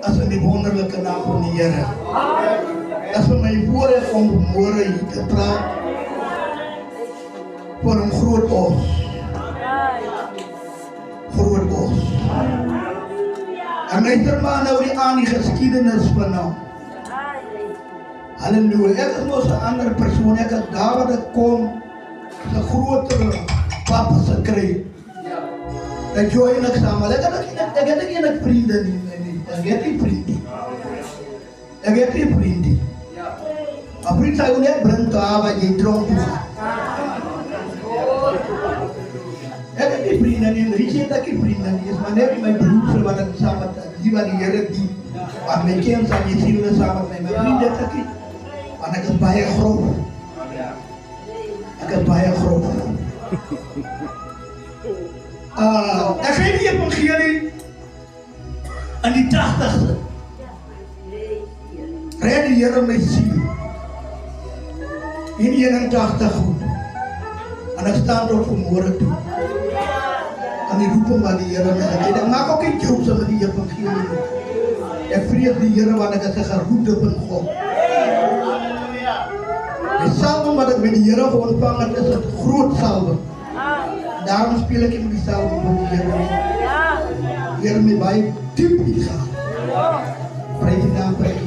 As in die wonderlijke naam van die Here. As vir my voorreg om vanmôre hier te praat voor een groot ons. Groot ons. En luister maar nou die geskiedenis van nou. Halleluja. Ek is mos 'n ander persoon. Ek is daar waar ek kom, 'n groter papa se kry. Ek join ek saam. Ek het geen vriende nie. Ek het nie vriende. Ek het nie vriende. Maar vriend sal jou net bring daar waar jy dronk was. Ek het nie vriende nie. Richie het ek nie vriende nie. Is maar net my broer wat ek saam met die wat die Here dien. Want my kind sal jy sien saam met my. My vriende het ek nie. Want ek is baie groot. Ek is baie groot. Ek gee die evangelie in die 80ste. Red die Here my siel. In 81 goed. En ek staan tot vanmôre toe. En die roep wat die Here my het. Ek maak ook nie jokes met die evangelie. Ek vrees die Here want ek is 'n geroepte van God. Die salwing wat ek met die Here ontvang het is 'n groot salwing. Daarom speel ek met die salwing van die Here. Die Here my baie diep ingaan. Prys die naam van